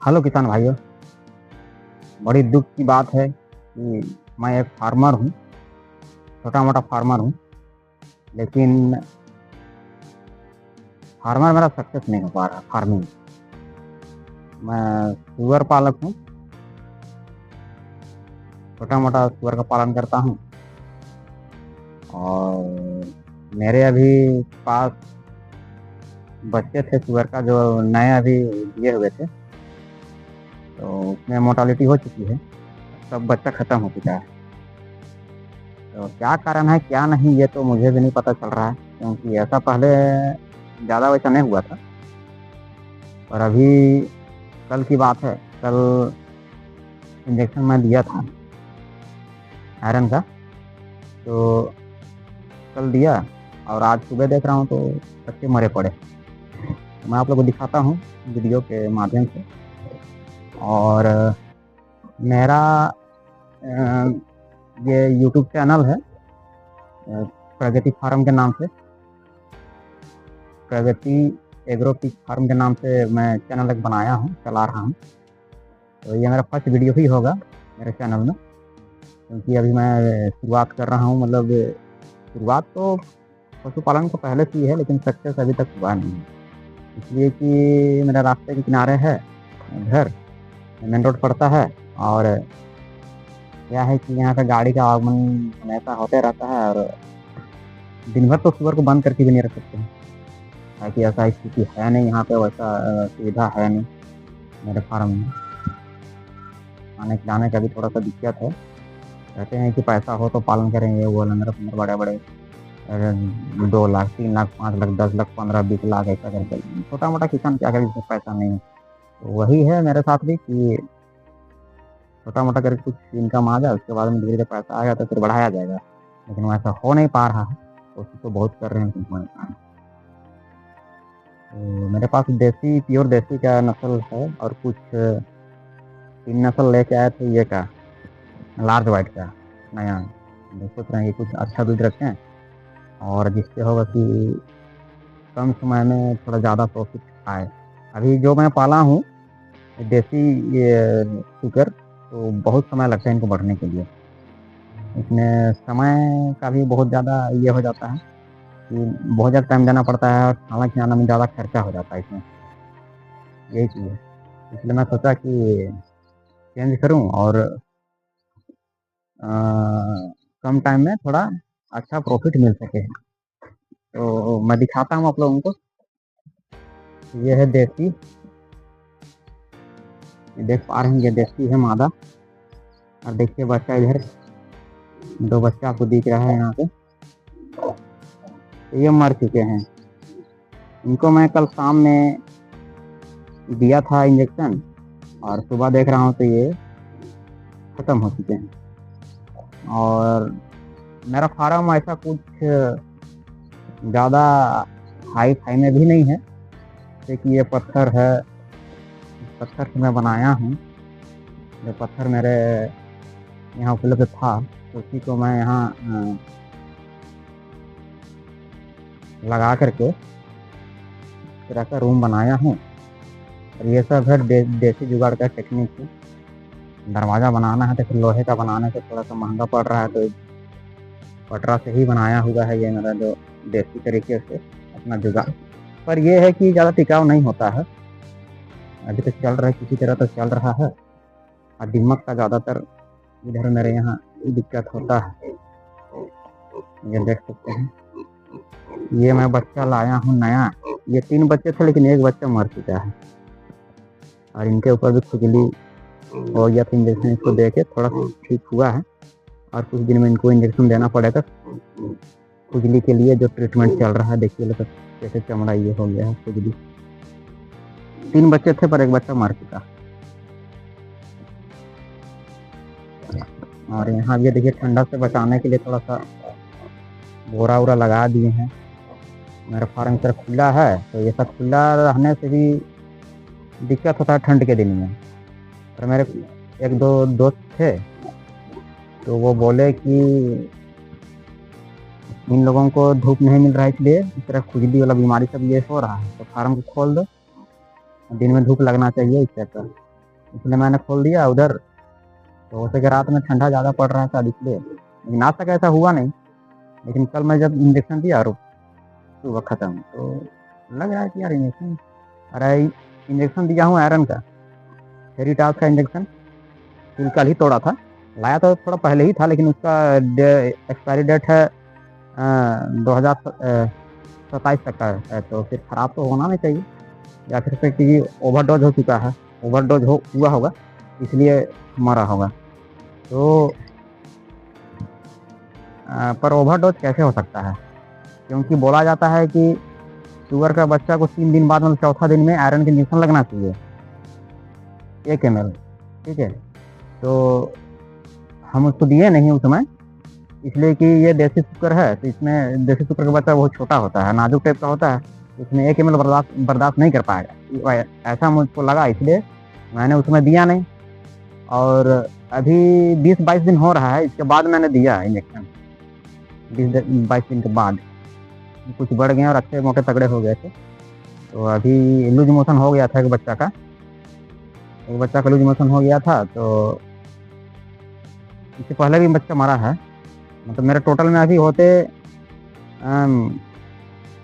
Hello किसान भाइयों, बड़ी दुख की बात है कि मैं एक फार्मर हूँ, छोटा मोटा फार्मर हूँ, लेकिन फार्मर मेरा सक्सेस नहीं हो पा रहा। फार्मिंग, मैं सुअर पालक हूँ, छोटा मोटा सुअर का पालन करता हूँ और मेरे अभी पास बच्चे थे सुअर का जो नए अभी दिए हुए थे, तो उसमें मोर्टालिटी हो चुकी है, सब बच्चा ख़त्म हो चुका है। तो क्या कारण है क्या नहीं ये तो मुझे भी नहीं पता चल रहा है, क्योंकि ऐसा पहले ज़्यादा वैसा नहीं हुआ था। और अभी कल की बात है, कल इंजेक्शन मैं दिया था आयरन का, तो कल दिया और आज सुबह देख रहा हूँ तो बच्चे मरे पड़े। तो मैं आप लोगों को दिखाता हूँ वीडियो के माध्यम से। और मेरा ये यूट्यूब चैनल है प्रगति फार्म के नाम से, प्रगति एग्रो फिश फार्म के नाम से मैं चैनल एक बनाया हूँ, चला रहा हूँ। तो ये मेरा फर्स्ट वीडियो ही होगा मेरे चैनल में, क्योंकि अभी मैं शुरुआत कर रहा हूँ। मतलब शुरुआत तो पशुपालन को पहले से ही है, लेकिन सक्सेस अभी तक हुआ नहीं है, इसलिए कि मेरा रास्ते के किनारे है घर, मेन रोड पड़ता है। और क्या है कि यहाँ पे गाड़ी का आगमन हमेशा होते रहता है, और दिन भर तो सुअर को बंद करके भी नहीं रख सकते हैं, ताकि ऐसा स्थिति है नहीं यहाँ पे, वैसा सुविधा है नहीं मेरे फार्म में। आने खिलाने का भी थोड़ा सा दिक्कत है। कहते हैं कि पैसा हो तो पालन करेंगे, वो लंगर पंगर बड़े बड़े 2 लाख 3 लाख 5 लाख 10 लाख 15 20 लाख ऐसा करके, छोटा मोटा किसान क्या करे जिसमें पैसा नहीं है। तो वही है मेरे साथ भी कि छोटा मोटा करके कुछ इनकम आ जाए, उसके बाद में धीरे धीरे पैसा आएगा तो फिर बढ़ाया जाएगा, लेकिन वैसा हो नहीं पा रहा है। कोशिश तो बहुत कर रहे हैं, लेकिन हो नहीं पा रहा। तो मेरे पास देसी प्योर देसी का नस्ल है, और कुछ 3 नस्ल लेके आए थे ये का लार्ज वाइट का नया। सोच रहे हैं कि कुछ अच्छा दूध रखें और जिससे होगा कि कम समय में थोड़ा ज़्यादा प्रॉफिट आए। अभी जो मैं पाला हूँ देसी ये सुकर, तो बहुत समय लगता है इनको बढ़ने के लिए। इसमें समय का भी बहुत ज़्यादा ये हो जाता है कि बहुत ज़्यादा टाइम देना पड़ता है, और खाना खिलाना में ज़्यादा खर्चा हो जाता है इसमें, यही चीज़ है। इसलिए मैं सोचा कि चेंज करूं और कम टाइम में थोड़ा अच्छा प्रॉफिट मिल सके। तो मैं दिखाता हूं आप लोगों को। ये है देसी, देख पा रहे हैं, ये देसी है मादा। और देखिए बच्चा, इधर 2 बच्चा आपको दिख रहा है यहाँ पे, तो ये मर चुके हैं। इनको मैं कल शाम में दिया था इंजेक्शन, और सुबह देख रहा हूँ तो ये ख़त्म हो चुके हैं। और मेरा फार्म ऐसा कुछ ज़्यादा हाई फाई में भी नहीं है, जैसे कि ये पत्थर है, पत्थर से मैं बनाया हूँ। जो पत्थर मेरे यहाँ उपलब्ध था, तो उसी को मैं यहाँ लगा करके फिर ऐसा रूम बनाया हूँ। और ये सब है देसी जुगाड़ का टेक्निक है। दरवाज़ा बनाना है तो फिर लोहे का बनाने से थोड़ा सा महंगा पड़ रहा है, तो पटरा से ही बनाया हुआ है ये मेरा जो देसी तरीके से अपना जुगाड़। पर यह है कि ज़्यादा टिकाऊ नहीं होता है। अभी तक चल रहा है, किसी तरह तो चल रहा है। और दीमक का ज़्यादातर इधर मेरे यहाँ दिक्कत होता है, ये देख सकते हैं। ये मैं बच्चा लाया हूँ नया, ये 3 बच्चे थे, लेकिन एक बच्चा मर चुका है। और इनके ऊपर भी खुजली हो गया था, इंजेक्शन इसको दे के थोड़ा ठीक हुआ है। और कुछ दिन में इनको इंजेक्शन देना पड़ेगा खुजली के लिए, जो ट्रीटमेंट चल रहा है। देखिए लोग कैसे चमड़ा ये हो गया है खुजली। 3 बच्चे थे पर एक बच्चा मर चुका। और यहाँ ये देखिए ठंडा से बचाने के लिए थोड़ा सा बोरा वोरा लगा दिए हैं। मेरा फार्म सर खुला है, तो ये सब खुला रहने से भी दिक्कत होता है ठंड के दिन में। और मेरे 1-2 दोस्त थे, तो वो बोले कि इन लोगों को धूप नहीं मिल रहा है, इसलिए इस तरह खुजली वाला बीमारी सब ये हो रहा है, तो फार्म को खोल दो, दिन में धूप लगना चाहिए इस तरह। इसलिए मैंने खोल दिया उधर। तो हो सके रात में ठंडा ज़्यादा पड़ रहा था इसलिए, लेकिन आज तक ऐसा हुआ नहीं। लेकिन कल मैं जब इंजेक्शन दिया और सुबह ख़त्म, तो लग रहा है कि यार इंजेक्शन, अरे इंजेक्शन दिया हूँ आयरन का, हेरिटास का इंजेक्शन, फिर कल ही तोड़ा था। लाया तो थोड़ा पहले ही था, लेकिन उसका एक्सपायरी डेट है 2027 तक का है, तो फिर ख़राब तो होना नहीं चाहिए, या फिर से कि ओवरडोज हो चुका है, ओवरडोज हुआ होगा इसलिए मरा होगा। तो पर ओवरडोज कैसे हो सकता है, क्योंकि बोला जाता है कि शुगर का बच्चा को 3 दिन बाद, मतलब चौथा दिन में आयरन के इंजेक्शन लगना चाहिए 1 ml, ठीक है। तो हम उसको दिए नहीं उस समय, इसलिए कि ये देसी शुगर है, तो इसमें देसी शुगर का बच्चा बहुत छोटा होता है, नाजुक टाइप का होता है, उसमें 1 ml बर्दाश्त नहीं कर पाएगा, ऐसा मुझको लगा, इसलिए मैंने उसमें दिया नहीं। और अभी 20-22 दिन हो रहा है इसके बाद मैंने दिया इंजेक्शन, 20-22 दिन के बाद कुछ बढ़ गए और अच्छे मोटे तगड़े हो गए थे। तो अभी लूज मोशन हो गया था एक बच्चा का लूज मोशन हो गया था, तो इससे पहले भी बच्चा मरा है। मतलब मेरे टोटल में अभी होते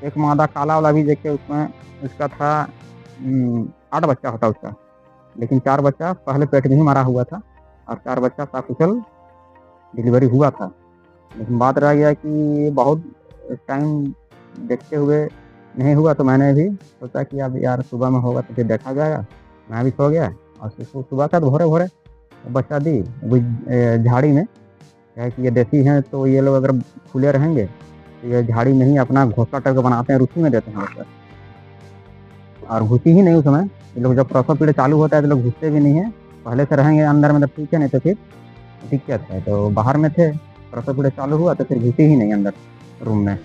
एक मादा काला वाला भी देख के उसमें उसका था 8 बच्चा होता उसका, लेकिन 4 बच्चा पहले पेट में ही मरा हुआ था और 4 बच्चा साकुशल डिलीवरी हुआ था। लेकिन बात रह गया कि बहुत टाइम देखते हुए नहीं हुआ, तो मैंने भी सोचा कि अब यार सुबह में होगा तो फिर देखा जाएगा। मैं भी सो गया और सुबह का तो भोरे भोरे बच्चा दी झाड़ी में, क्या है कि ये देसी हैं, तो ये लोग अगर खुले रहेंगे तो ये झाड़ी में ही अपना घोंसला टाइप का बनाते हैं, उसी में देते हैं बच्चा। और घुसी ही नहीं उस समय, ये लोग जब प्रसव पीरियड चालू होता है तो लोग घुसते भी नहीं है, पहले से रहेंगे अंदर में तो ठीक है, नहीं तो फिर दिक्कत है। तो बाहर में थे, प्रसव पीरियड चालू हुआ तो फिर घुसी ही नहीं अंदर रूम में,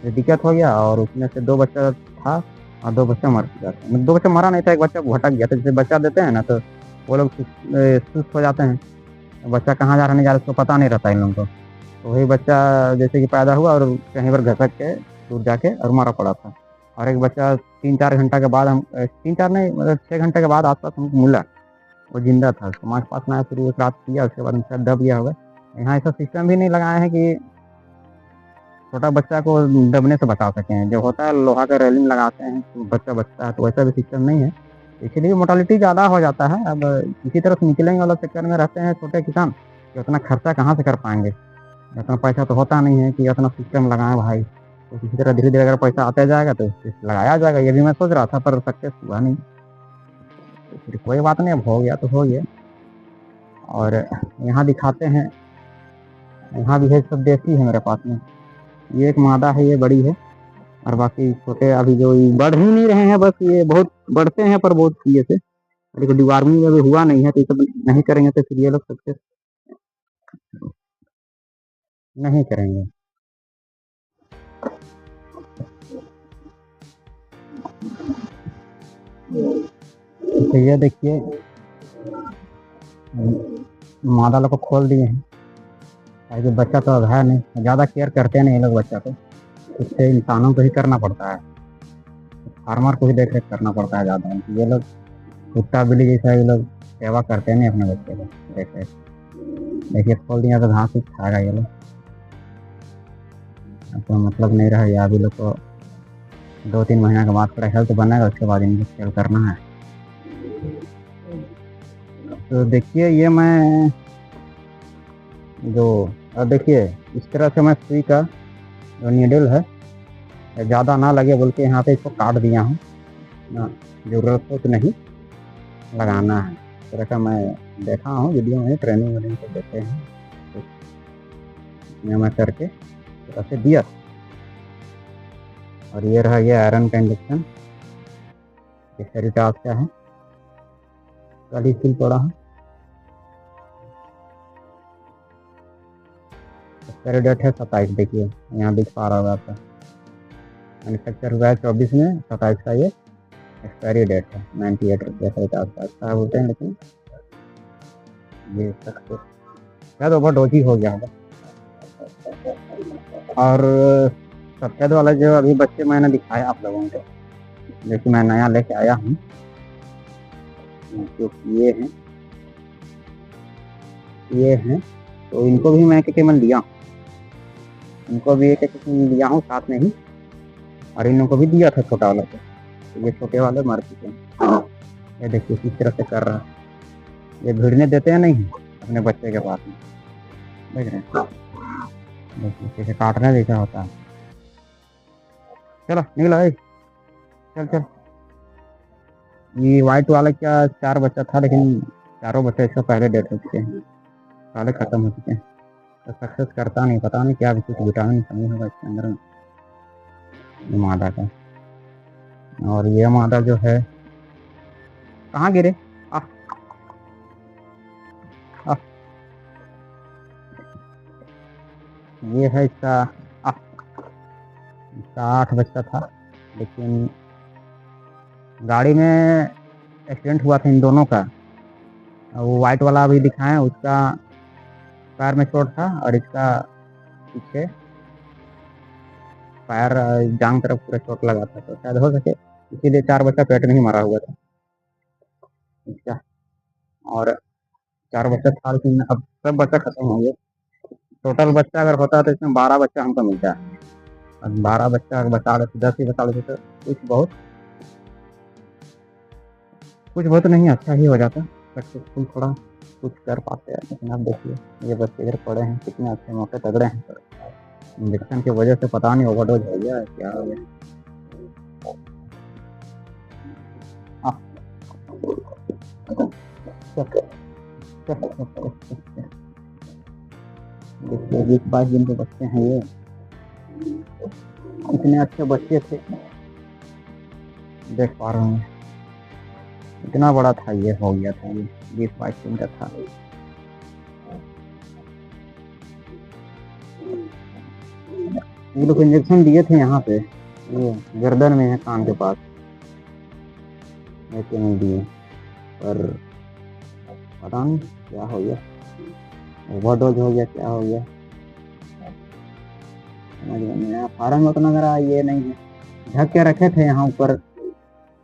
तो दिक्कत हो गया। और उसमें से 2 बच्चा था और 2 बच्चा मर चुका था, 2 बच्चा मरा नहीं था, एक बच्चा भटक गया था। जैसे बच्चा देते हैं ना तो वो लोग सुस्त हो जाते हैं, बच्चा कहाँ जा रहा नहीं जा रहा उसको पता नहीं रहता इन लोगों को। तो वही बच्चा जैसे कि पैदा हुआ और कहीं पर घसक के टूट जाके और मारा पड़ा था। और एक बच्चा 3-4 घंटा के बाद, हम 3-4 नहीं मतलब 6 घंटे के बाद आसपास हमको मिला, वो जिंदा था। उसको हमारे पास में आया, फिर एक रात किया, उसके बाद शायद दब गया होगा। यहाँ ऐसा सिस्टम भी नहीं लगाए हैं कि छोटा बच्चा को दबने से बचा सकें। जो होता है लोहा का रेलिंग लगाते हैं तो बच्चा बचता है, तो वैसा भी सिस्टम नहीं है, इसलिए मोर्टालिटी ज़्यादा हो जाता है। अब इसी तरफ निकलेंगे वाला चक्कर में रहते हैं छोटे किसान, कि उतना खर्चा कहाँ से कर पाएंगे, इतना पैसा तो होता नहीं है कि इतना सिस्टम लगाएं भाई। तो किसी तरह धीरे धीरे अगर पैसा आता जाएगा तो लगाया जाएगा, ये भी मैं सोच रहा था, पर सक्सेस हुआ नहीं। तो फिर कोई बात नहीं, अब हो गया तो हो गया। और यहाँ दिखाते हैं, यहाँ भी है सब देसी है मेरे पास में। ये एक मादा है, ये बड़ी है, और बाकी छोटे अभी जो बढ़ ही नहीं रहे हैं, बस ये बहुत बढ़ते हैं पर बहुत ये से, लेकिन डिवार्मिंग में भी हुआ नहीं है, तो ये सब नहीं करेंगे तो फिर ये लोग सक्सेस नहीं करेंगे। तो ये देखिए मादा लोग को खोल दिए हैं, ताकि बच्चा तो अब है नहीं, ज़्यादा केयर करते नहीं लोग बच्चा को, इससे इंसानों को ही करना पड़ता है, फार्मर को ही देख रेख करना पड़ता है ज़्यादा। ये लोग कुत्ता बिल्ली जैसा ये लोग सेवा करते नहीं अपने बच्चे को देख रेख। देखिए खोल दिया तो घास ही खाएगा ये लोग, तो मतलब नहीं रहा। या अभी लोग को 2-3 महीना के बाद थोड़ा हेल्थ बनेगा, उसके बाद इनको सेल करना है। तो देखिए ये मैं जो देखिए इस तरह से मैं सुई का जो नीडल है ज़्यादा ना लगे बोल के यहाँ पे इसको काट दिया हूँ ना, ज़रूरत हो तो नहीं लगाना है। इस तरह का मैं देखा हूँ वीडियो में, ट्रेनिंग व्रेनिंग को देते हैं, तो मैं करके ऐसे दिया। और ये रहा ये आयरन का इंजेक्शन, ये हेरिटास का है, कल ही सिल पड़ा है। एक्सपायरी डेट है 27, देखिए यहाँ दिख पा रहा होगा आपका, मैन्युफैक्चर हुआ है 24 में, 27 का ये एक्सपायरी डेट है। 98 रुपये का बोलते हैं, लेकिन ये सक्सेस शायद ओवरडोज ही हो गया होगा। और सफेद वाला जो अभी बच्चे मैंने दिखाया आप लोगों को, जो कि मैं नया लेके आया हूँ, जो ये हैं तो इनको भी मैं एक केमन लिया, इनको भी एक लिया हूँ साथ में ही, और इन लोगों को भी दिया था छोटा वाला को, तो ये छोटे वाले मर चुके हैं। ये देखिए किस तरह से कर रहा है, ये भिड़ने देते हैं नहीं अपने बच्चे के पास में, देख रहे हैं, देखिए कैसे काटने देखा होता है। चलो निकलो भाई, चल चल। ये वाइट वाला क्या 4 बच्चा था, लेकिन चारों बच्चे इसका पहले डेथ हो चुके हैं, पहले ख़त्म हो चुके हैं। तो सक्सेस करता नहीं, पता नहीं क्या कुछ विटामिन कमी होगा इसके अंदर में मादा का। और ये मादा जो है कहाँ गिरे, आ, आ, ये है इसका 8 बच्चा था, लेकिन गाड़ी में एक्सीडेंट हुआ था इन दोनों का। वो वाइट वाला अभी दिखाएं, उसका पैर में चोट था और इसका पीछे पैर जांग तरफ पूरा चोट लगा था, तो शायद हो सके इसीलिए 4 बच्चा पेट में ही मरा हुआ था इसका। और 4 बच्चा था, लेकिन अब सब बच्चा खत्म हो गया। टोटल बच्चा अगर होता है तो इसमें 12 बच्चा हमको मिलता है, और 12 बच्चा अगर बचा लेते, 10 ही बचा लेते तो कुछ बहुत नहीं, अच्छा ही हो जाता, सक्सेसफुल थोड़ा कुछ कर पाते हैं। लेकिन आप देखिए ये बच्चे इधर पड़े हैं, कितने अच्छे मोटे तगड़े हैं, इंजेक्शन की वजह से पता नहीं ओवरडोज हो गया क्या हो गया। देखिए 20-22 दिन के बच्चे हैं ये, इतने अच्छे बच्चे थे, देख पा रहे हैं इतना बड़ा था, ये हो गया था, ये 20-22 दिन का था। ये लोग इंजेक्शन दिए थे यहाँ पे, ये गर्दन में है, कान के पास ऐसे नहीं दिए, पर पता नहीं क्या हो गया, ओवरडोज हो गया क्या हो गया समझ में नहीं आया। फार्म में उतना मेरा ये नहीं है, ढक के रखे थे यहाँ ऊपर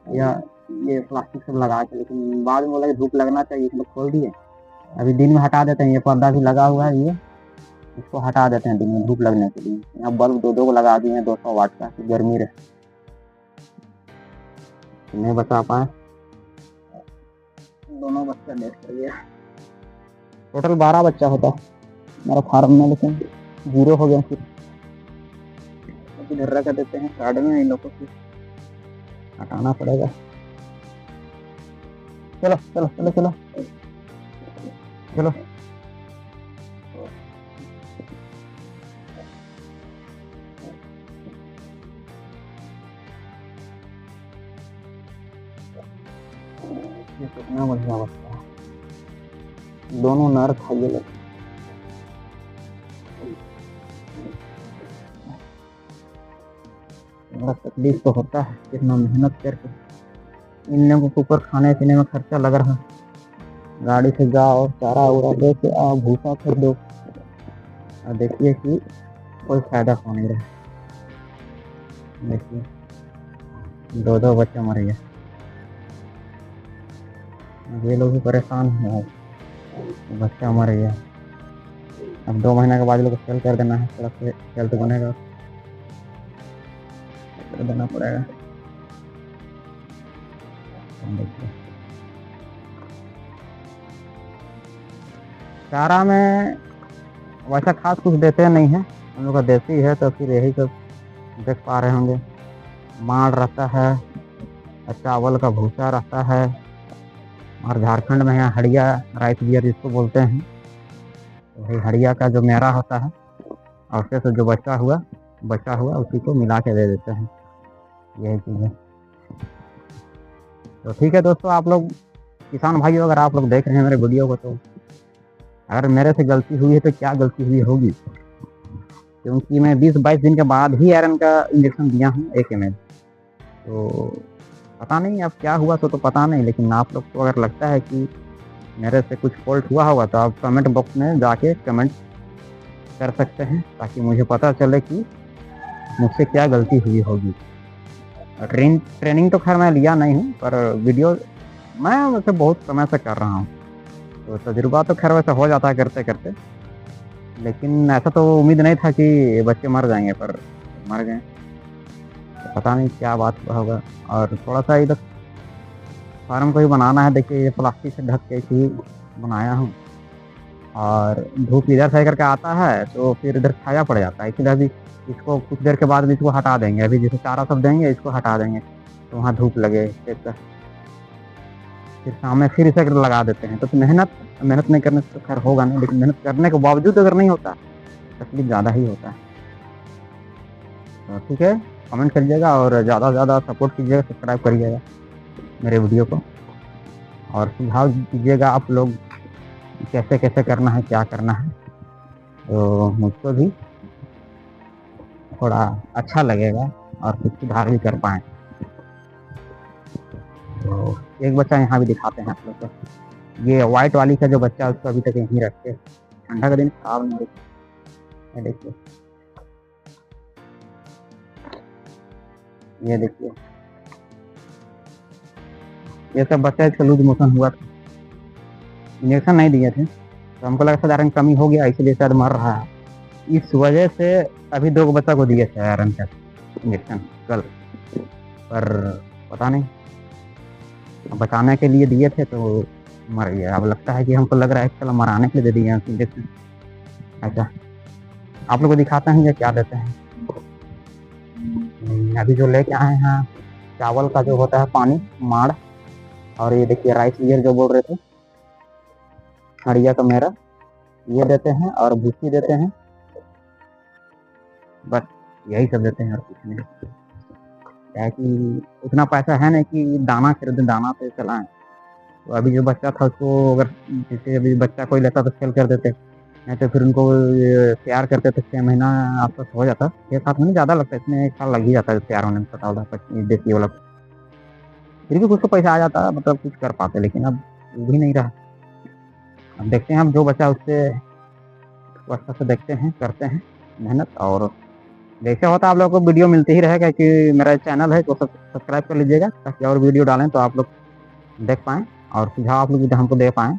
या ये प्लास्टिक सब लगा के, लेकिन बाद में बोला कि धूप लगना चाहिए, इसमें खोल दिए। अभी दिन में हटा देते हैं, ये पर्दा भी लगा हुआ है, ये इसको हटा देते हैं दिन में धूप लगने के लिए। यहाँ बल्ब 2-2 को लगा दिए हैं 200 वाट का, कि गर्मी रहे, नहीं बचा पाए, दोनों बच्चा डेथ कर गया। टोटल 12 बच्चा होता मेरा फार्म में, लेकिन 0 हो गया। फिर इधर रख देते हैं साइड में, इन लोगों को हटाना पड़ेगा। चलो चलो चलो चलो चलो, ये कितना बढ़िया बच्चा है, दोनों नर था ये लोग। बड़ा तकलीफ तो होता है, कितना मेहनत करके इन लोगों के ऊपर खाने पीने में खर्चा लग रहा है। गाड़ी से जाओ, चारा उरा लेके आओ, भूसा खरीदो, और देखिए कि कोई फायदा हो नहीं रहा। देखिए 2-2 बच्चे मर गए, ये लोग भी परेशान हैं, बच्चा मर गया। अब 2 महीने के बाद लोग सेल कर देना है, सड़क पे सेल तो बनेगा, कर देना पड़ेगा। देखिए चारा में वैसा खास कुछ देते नहीं है, हम लोग का देसी है, तो फिर यही सब देख पा रहे होंगे। माड़ रहता है, चावल का भूसा रहता है, और झारखंड में यहाँ हड़िया राइस बियर जिसको बोलते हैं, तो वही हड़िया का जो मेरा होता है, और उससे तो जो बचा हुआ उसी को मिला के दे देते हैं, यही चीज़ है। तो ठीक है दोस्तों, आप लोग किसान भाइयों, अगर आप लोग देख रहे हैं मेरे वीडियो को, तो अगर मेरे से गलती हुई है तो क्या गलती हुई होगी, क्योंकि मैं 20-22 दिन के बाद ही आयरन का इंजेक्शन दिया हूँ 1 ml। तो पता नहीं अब क्या हुआ, तो पता नहीं, लेकिन आप लोग को अगर लगता है कि मेरे से कुछ फॉल्ट हुआ होगा, तो आप कमेंट बॉक्स में जाके कमेंट कर सकते हैं, ताकि मुझे पता चले कि मुझसे क्या गलती हुई होगी। ट्रेनिंग तो खैर मैं लिया नहीं हूँ, पर वीडियो मैं वैसे बहुत समय से कर रहा हूँ, तो तजुर्बा तो खैर वैसे हो जाता है करते करते, लेकिन ऐसा तो उम्मीद नहीं था कि बच्चे मर जाएंगे, पर मर गए। तो पता नहीं क्या बात होगा। और थोड़ा सा इधर फार्म को ही बनाना है, देखिए ये प्लास्टिक से ढक के ही बनाया हूँ। और धूप इधर से करके आता है तो फिर इधर छाया पड़ जाता है, इसलिए अभी इसको कुछ देर के बाद भी इसको हटा देंगे। अभी जैसे चारा सब देंगे, इसको हटा देंगे तो वहाँ धूप लगे खेत का। फिर शाम में फिर इसे लगा देते हैं। तो मेहनत मेहनत नहीं करने से तो खैर होगा नहीं, लेकिन मेहनत करने के बावजूद अगर नहीं होता तकलीफ ज़्यादा ही होता है। तो ठीक है, कमेंट करिएगा और ज़्यादा से ज़्यादा सपोर्ट कीजिएगा, सब्सक्राइब करिएगा मेरे वीडियो को, और सुझाव दीजिएगा आप लोग कैसे कैसे करना है, क्या करना है, तो मुझको भी थोड़ा अच्छा लगेगा और कुछ सुधार भी कर पाएँ। तो एक बच्चा यहाँ भी दिखाते हैं आप लोग को। ये व्हाइट वाली का जो बच्चा है उसको अभी तक यहीं रखते, ठंडा का दिन खराब नहीं देखिए। ये देखिए, ये सब बच्चा इसका लूज मोशन हुआ था, इंजेक्शन नहीं दिए थे, तो हमको लगा शायद आयरन कमी हो गया इसलिए शायद मर रहा है। इस वजह से अभी 2 बच्चा को दिए थे आयरन का इंजेक्शन कल, पर पता नहीं बचाने के लिए दिए थे तो मर गया। अब लगता है कि हमको लग रहा है कि चलो मराने के लिए दे दिए इंजेक्शन। ऐसा आप लोग को दिखाते हैं ये क्या देते हैं। अभी जो लेके आए हैं चावल का जो होता है पानी माड़, और ये देखिए राइस ईयर जो बोल रहे थे हड़िया का मेरा, ये देते हैं और भूसी देते हैं, बस यही सब देते हैं और कुछ नहीं। क्या है कि उतना पैसा है नहीं कि दाना खरीदें, दाना से चलाएं। तो अभी जो बच्चा था उसको अगर जैसे अभी बच्चा कोई लेता तो सेल कर देते, नहीं तो फिर उनको तैयार करते तो 6 महीना आसपास हो जाता, 6-7 महीने ज़्यादा लगता है, इसमें 1 साल लग ही जाता है तैयार होने में, पता होता है देसी वाला। फिर भी कुछ तो पैसा आ जाता है, मतलब कुछ कर पाते, लेकिन अब वो भी नहीं रहा। अब देखते हैं, हम जो बचा उससे अच्छा से देखते हैं, करते हैं मेहनत, और जैसे होता आप लोगों को वीडियो मिलती ही रहेगा कि मेरा चैनल है तो सब्सक्राइब कर लीजिएगा, ताकि और वीडियो डालें तो आप लोग देख पाएँ और सुझाव आप लोग हमको दे पाएँ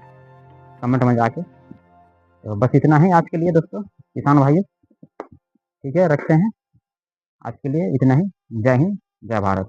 कमेंट में जाके। तो बस इतना ही आज के लिए दोस्तों, किसान भाइयों। ठीक है, रखते हैं आज के लिए इतना ही। जय हिंद, जय भारत।